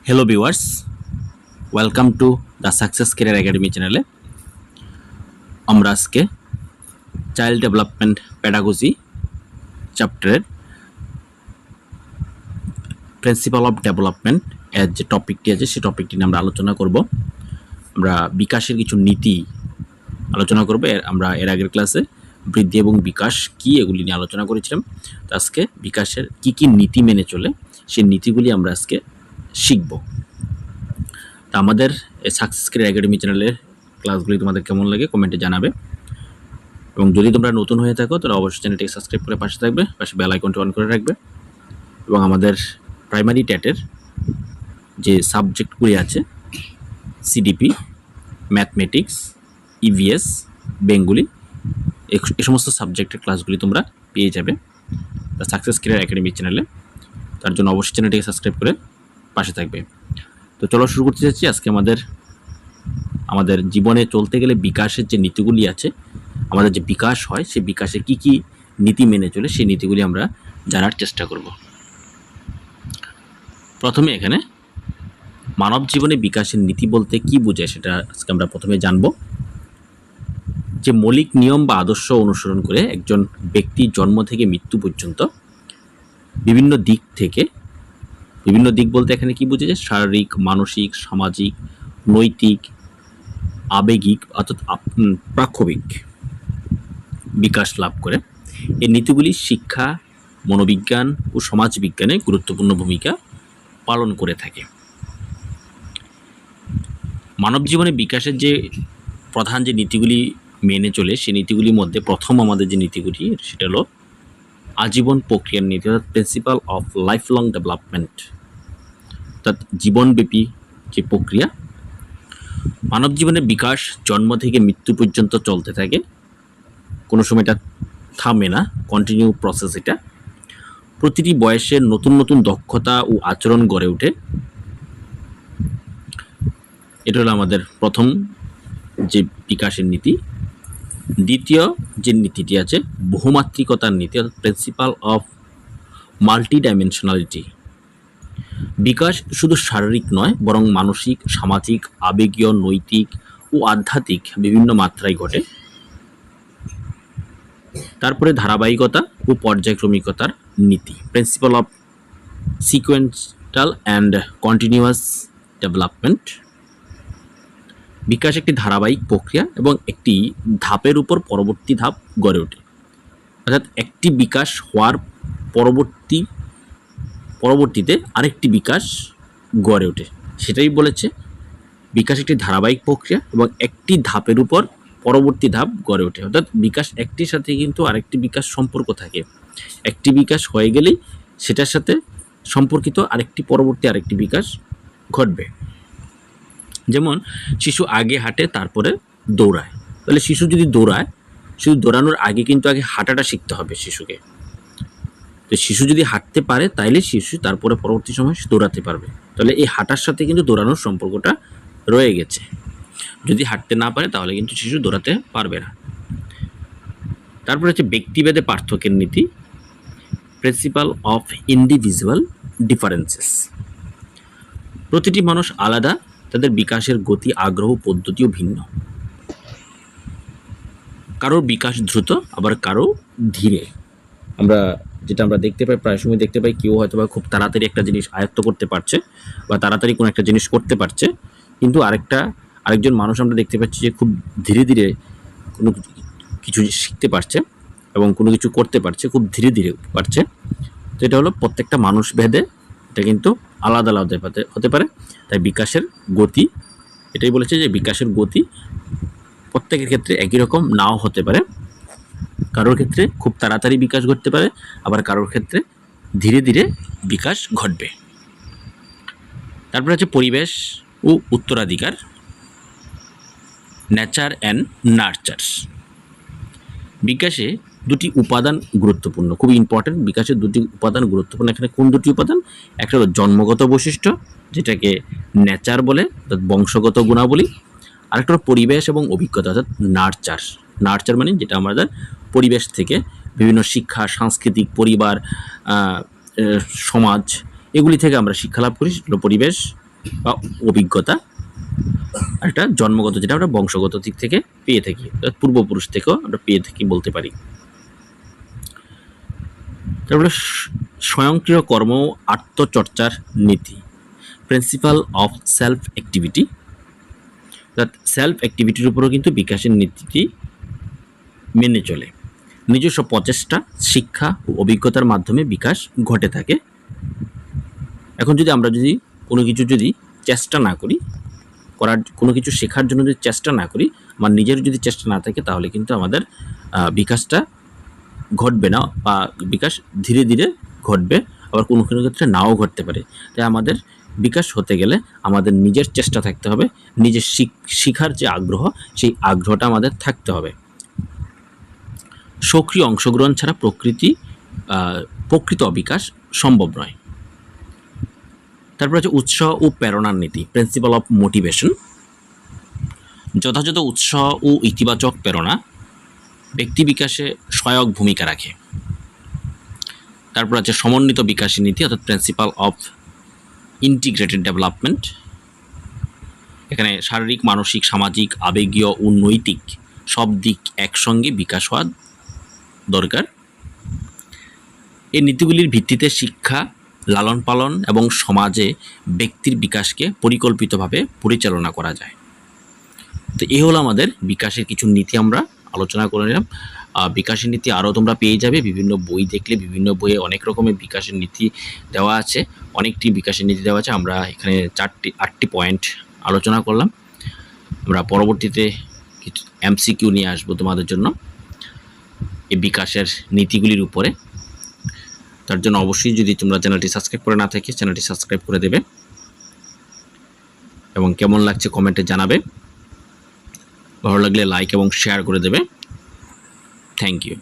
Hello viewers, welcome to the success career academy চ্যানেলে। আমরা আজকে চাইল্ড ডেভেলপমেন্ট প্যাডাগজি চ্যাপ্টারের প্রিন্সিপাল অফ ডেভেলপমেন্ট এর যে টপিকটি আছে সেই টপিকটি নিয়ে আমরা আলোচনা করব। আমরা বিকাশের কিছু নীতি আলোচনা করব। আমরা এর আগের ক্লাসে বৃদ্ধি এবং বিকাশ কি এগুলি নিয়ে আলোচনা করেছিলাম। তো আজকে বিকাশের কি কি নীতি মেনে চলে সেই নীতিগুলি আমরা আজকে শিখব। তা আমাদের এই সাকসেস ক্যারিয়ার একাডেমি চ্যানেলের ক্লাসগুলি তোমাদের কেমন লাগে কমেন্টে জানাবে, এবং যদি তোমরা নতুন হয়ে থাকো তাহলে অবশ্যই চ্যানেলটিকে সাবস্ক্রাইব করে পাশে থাকবে, পাশে বেল আইকনটি অন করে রাখবে। এবং আমাদের প্রাইমারি ট্যাটের যে সাবজেক্টগুলি আছে সিডিপি, ম্যাথমেটিক্স, ইভিএস, বেঙ্গলি, এই সমস্ত সাবজেক্টের ক্লাসগুলি তোমরা পেয়ে যাবে দ্য সাকসেস ক্যারিয়ার একাডেমি চ্যানেলে। তার জন্য অবশ্যই চ্যানেলটিকে সাবস্ক্রাইব করে পাশে থাকবে। তো চলো শুরু করতে যাচ্ছি। আজকে আমাদের জীবনে চলতে গেলে বিকাশের যে নীতিগুলি আছে, আমাদের যে বিকাশ হয় সেই বিকাশে কি কি নীতি মেনে চলে সেই নীতিগুলি আমরা জানার চেষ্টা করব। প্রথমে এখানে মানব জীবনে বিকাশের নীতি বলতে কি বোঝায় সেটা আজকে আমরা প্রথমে জানব। যে মৌলিক নিয়ম বা আদর্শ অনুসরণ করে একজন ব্যক্তি জন্ম থেকে মৃত্যু পর্যন্ত বিভিন্ন দিক বলতে এখানে কি বোঝা যায়? শারীরিক, মানসিক, সামাজিক, নৈতিক, আবেগিক অর্থাৎ প্রাক্ষবিক বিকাশ লাভ করে। এই নীতিগুলি শিক্ষা, মনোবিজ্ঞান ও সমাজবিজ্ঞানে গুরুত্বপূর্ণ ভূমিকা পালন করে থাকে। মানব জীবনে বিকাশের যে প্রধান যে নীতিগুলি মেনে চলে সেই নীতিগুলির মধ্যে প্রথম আমাদের যে নীতিগুলি সেটা হলো আজীবন প্রক্রিয়ার নীতি, অর্থাৎ principal of life long development, অর্থাৎ জীবনব্যাপী যে প্রক্রিয়া। মানব জীবনের বিকাশ জন্ম থেকে মৃত্যু পর্যন্ত চলতে থাকে, কোনো সময় এটা থামে না, কন্টিনিউ প্রসেস। এটা প্রতিটি বয়সে নতুন নতুন দক্ষতা ও আচরণ গড়ে ওঠে। এটা হলো আমাদের প্রথম যে বিকাশের নীতি। দ্বিতীয় যে নীতিটি আছে বহুমাত্রিকতার নীতি, অর্থাৎ প্রিন্সিপাল অফ মাল্টি ডাইমেনশনালিটি। বিকাশ শুধু শারীরিক নয় বরং মানসিক, সামাজিক, আবেগীয়, নৈতিক ও আধ্যাত্মিক বিভিন্ন মাত্রায় ঘটে। তারপরে ধারাবাহিকতা ও পর্যায়ক্রমিকতার নীতি, principle of sequential and continuous development. বিকাশ একটি ধারাবাহিক প্রক্রিয়া এবং একটি ধাপের উপর পরবর্তী ধাপ গড়ে ওঠে, অর্থাৎ একটি বিকাশ হওয়ার পরবর্তীতে আরেকটি বিকাশ গড়ে ওঠে। সেটাই বলেছে বিকাশ একটি ধারাবাহিক প্রক্রিয়া এবং একটি ধাপের উপর পরবর্তী ধাপ গড়ে ওঠে, অর্থাৎ বিকাশ একটির সাথে কিন্তু আরেকটি বিকাশ সম্পর্ক থাকে। একটি বিকাশ হয়ে গেলেই সেটার সাথে সম্পর্কিত পরবর্তী আরেকটি বিকাশ ঘটবে। যেমন শিশু আগে হাঁটে তারপরে দৌড়ায়, তাহলে শিশু যদি দৌড়ায়, শুধু দৌড়ানোর আগে কিন্তু আগে হাঁটাটা শিখতে হবে শিশুকে। তো শিশু যদি হাঁটতে পারে তাইলে শিশু তারপরে পরবর্তী সময় দৌড়াতে পারবে। তাহলে এই হাঁটার সাথে কিন্তু দৌড়ানোর সম্পর্কটা রয়ে গেছে। যদি হাঁটতে না পারে তাহলে কিন্তু শিশু দৌড়াতে পারবে না। তারপরে হচ্ছে ব্যক্তিভেদে পার্থক্যের নীতি, প্রিন্সিপাল অফ ইন্ডিভিজুয়াল ডিফারেন্সেস। প্রতিটি মানুষ আলাদা, তাদের বিকাশের গতি, আগ্রহ, পদ্ধতিও ভিন্ন। কারোর বিকাশ দ্রুত, আবার কারো ধীরে। আমরা দেখতে পাই, প্রায় সময় দেখতে পাই কেউ হয়তো বা খুব তাড়াতাড়ি একটা জিনিস আয়ত্ত করতে পারছে বা তাড়াতাড়ি কোনো একটা জিনিস করতে পারছে, কিন্তু আরেকজন মানুষ আমরা দেখতে পাচ্ছি যে খুব ধীরে ধীরে কোনো কিছু শিখতে পারছে এবং কোনো কিছু করতে পারছে, খুব ধীরে ধীরে পারছে। তো এটা হলো প্রত্যেকটা মানুষ ভেদে এটা কিন্তু আলাদা আলাদা হতে পারে। তাই বিকাশের গতি, এটাই বলেছে যে বিকাশের গতি প্রত্যেকের ক্ষেত্রে একই রকম নাও হতে পারে। কারোর ক্ষেত্রে খুব তাড়াতাড়ি বিকাশ ঘটতে পারে, আবার কারোর ক্ষেত্রে ধীরে ধীরে বিকাশ ঘটবে। তারপরে আছে পরিবেশ ও উত্তরাধিকার, নেচার অ্যান্ড নার্চার। বিকাশে দুটি উপাদান গুরুত্বপূর্ণ, খুবই ইম্পর্টেন্ট। বিকাশের দুটি উপাদান গুরুত্বপূর্ণ। এখানে কোন দুটি উপাদান? একটা হলো জন্মগত বৈশিষ্ট্য, যেটাকে নেচার বলে, অর্থাৎ বংশগত গুণাবলী। আরেকটা হলো পরিবেশ এবং অভিজ্ঞতা, অর্থাৎ নার্চার মানে যেটা আমাদের পরিবেশ থেকে বিভিন্ন শিক্ষা, সাংস্কৃতিক, পরিবার, সমাজ, এগুলি থেকে আমরা শিক্ষা লাভ করি, সেটা হলো পরিবেশ বা অভিজ্ঞতা, আর একটা জন্মগত যেটা আমরা বংশগত দিক থেকে পেয়ে থাকি, পূর্বপুরুষ থেকেও আমরা পেয়ে থাকি বলতে পারি। তারপরে স্বয়ংক্রিয় কর্ম আত্মচর্চার নীতি, principle of self activity. Self অ্যাক্টিভিটির উপরও কিন্তু বিকাশের নীতিটি মেনে চলে। নিজস্ব প্রচেষ্টা, শিক্ষা ও অভিজ্ঞতার মাধ্যমে বিকাশ ঘটে থাকে। এখন আমরা যদি কোনো কিছু চেষ্টা না করি, কোনো কিছু শেখার জন্য যদি চেষ্টা না করি, আমার নিজের যদি চেষ্টা না থাকে, তাহলে কিন্তু আমাদের বিকাশটা ঘটবে না, বা বিকাশ ধীরে ধীরে ঘটবে, আবার কোনো কোনো ক্ষেত্রে নাও ঘটতে পারে। তাই আমাদের বিকাশ হতে গেলে আমাদের নিজের চেষ্টা থাকতে হবে, নিজের শিখার যে আগ্রহ, সেই আগ্রহটা আমাদের থাকতে হবে। সক্রিয় অংশগ্রহণ ছাড়া প্রকৃত বিকাশ সম্ভব নয়। তারপর হচ্ছে উৎসাহ ও প্রেরণার নীতি, প্রিন্সিপাল অফ মোটিভেশন। যথাযথ উৎসাহ ও ইতিবাচক প্রেরণা ব্যক্তি বিকাশে সহায়ক ভূমিকা রাখে। তারপর আছে সমন্বিত বিকাশের নীতি, অর্থাৎ প্রিন্সিপাল অফ ইন্টিগ্রেটেড ডেভেলপমেন্ট। এখানে শারীরিক, মানসিক, সামাজিক, আবেগীয় ও নৈতিক সব দিক একসঙ্গে বিকাশ হওয়া দরকার। এই নীতিগুলির ভিত্তিতে শিক্ষা, লালন পালন এবং সমাজে ব্যক্তির বিকাশকে পরিকল্পিতভাবে পরিচালনা করা যায়। তো এই হলো আমাদের বিকাশের কিছু নীতি আমরা আলোচনা করে নিলাম। বিকাশের নীতি আরও তোমরা পেয়ে যাবে বিভিন্ন বই দেখলে, বিভিন্ন বইয়ে অনেক রকমের বিকাশের নীতি দেওয়া আছে, অনেকটি বিকাশের নীতি দেওয়া আছে। আমরা এখানে 8টি পয়েন্ট আলোচনা করলাম। আমরা পরবর্তীতে কিছু MCQ নিয়ে আসবো তোমাদের জন্য এই বিকাশের নীতিগুলির উপরে। তার জন্য অবশ্যই যদি তোমরা চ্যানেলটি সাবস্ক্রাইব করে না থাকে, চ্যানেলটি সাবস্ক্রাইব করে দেবে এবং কেমন লাগছে কমেন্টে জানাবে। ভালো লাগলে লাইক এবং শেয়ার করে দেবে। Thank you.